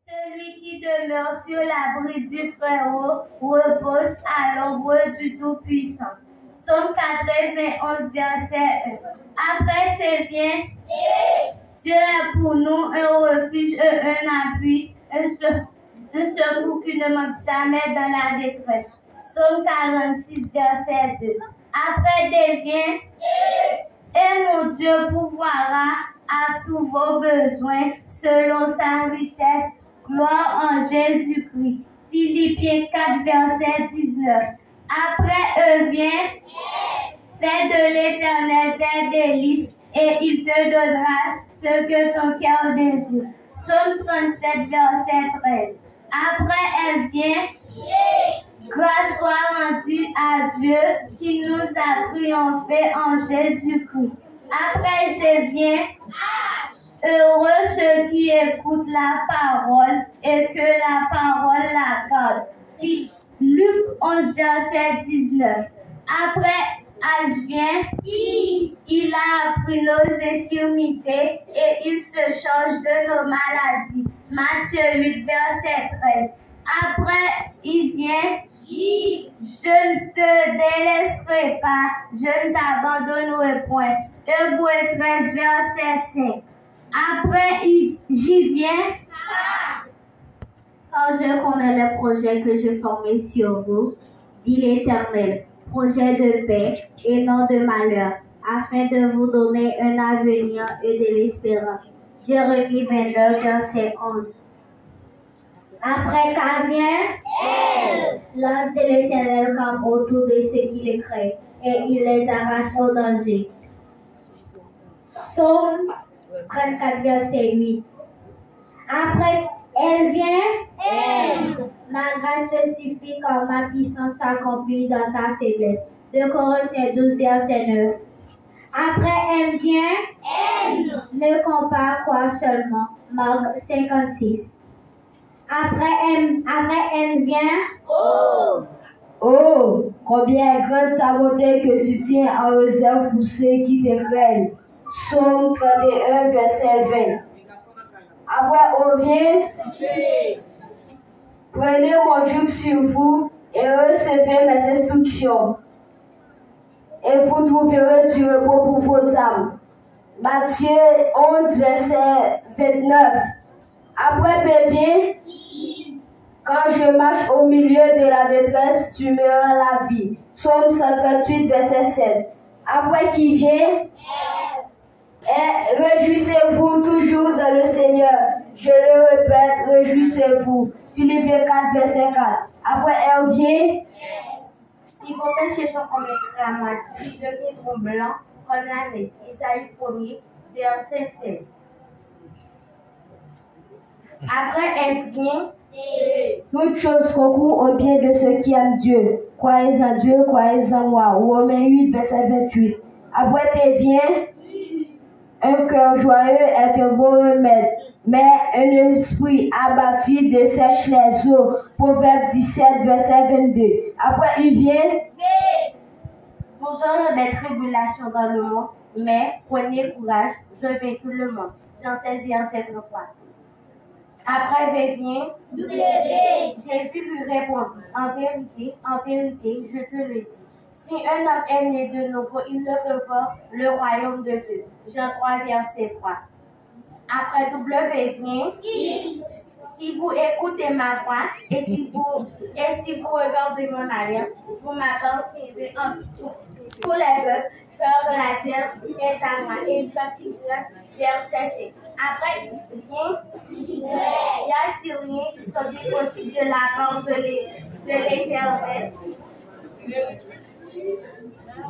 Celui qui demeure sur l'abri du Très-Haut repose à l'ombre du Tout-Puissant. Psaume 91, verset 1. Après ces biens, Dieu est pour nous un refuge, un appui, un secours qui ne manque jamais dans la détresse. Psaume 46, verset 2. Après des biens, et mon Dieu pourvoira à tous vos besoins selon sa richesse. Gloire en Jésus-Christ. Philippiens 4, verset 19. Après eux vient, fais de l'Éternel tes délices et il te donnera ce que ton cœur désire. Psaume 37, verset 13. Après elle vient, grâce soit rendue à Dieu qui nous a triomphé en Jésus-Christ. Après je viens, heureux ceux qui écoutent la parole et que la parole la garde. Luc 11, verset 19. Après âge vient, il a appris nos infirmités et il se charge de nos maladies. Matthieu 8, verset 13. Après il vient, je ne te délaisserai pas, je ne t'abandonnerai point. Hébreux 13, verset 5. Après j'y viens, car je connais les projets que je formais sur vous, dit l'Éternel, projet de paix et non de malheur, afin de vous donner un avenir et de l'espérance. Jérémie 29, verset 11. Après qu'elle vient, l'ange de l'Éternel campe autour de ceux qui les craignent et il les arrache au danger. Psaume 34, verset 8. Après elle vient, ma grâce te suffit car ma puissance s'accomplit dans ta faiblesse. 2 Corinthiens 12, verset 9. Après elle vient, ne compare quoi seulement. Marc 56. Après elle vient, oh, combien est grande ta bonté que tu tiens en réserve pour ceux qui te craignent. Psaume 31, verset 20. Après on vient, prenez mon joug sur vous et recevez mes instructions, et vous trouverez du repos pour vos âmes. Matthieu 11, verset 29. Après bébé, quand je marche au milieu de la détresse, tu me rends la vie. Psaume 138, verset 7. Après qui vient, réjouissez-vous toujours dans le Seigneur. Je le répète, réjouissez-vous. Philippiens 4, verset 4. Après elle vient, si vos péchés sont comme écrasés, ils deviendront blancs comme la neige. Isaïe 1er, verset 16. Après elle vient, toute chose concourt au bien de ceux qui aiment Dieu. Croyez en Dieu, croyez en moi. Romains 8, verset 28. Après tes biens, un cœur joyeux est un bon remède, mais un esprit abattu dessèche les eaux. Proverbe 17, verset 22. Après il vient, vous aurez des tribulations dans le monde, mais prenez courage, je vaincu le monde. Jean 16, verset 33. Après vient, Jésus lui répondit, en vérité, je te le dis. Si un homme est né de nouveau, il ne peut voir le royaume de Dieu. Jean 3, verset 3. Après W vient, si vous écoutez ma voix et si vous regardez mon alliance, vous m'appartiendrez en tous les peuples, car la terre est à moi. Et verset 5. Après, il y a-t-il rien qui soit possible de la part de l'Éternel?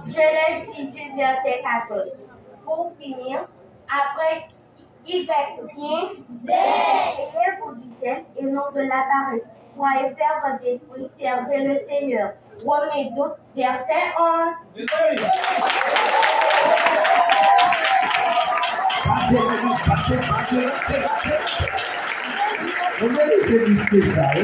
Je laisse ici verset 14. Pour finir, après Y vient, ayez-vous du zèle et non de la paresse. Soyez fermes d'esprit, servez le Seigneur. Romains 12, verset 11. On va écouter du spécial,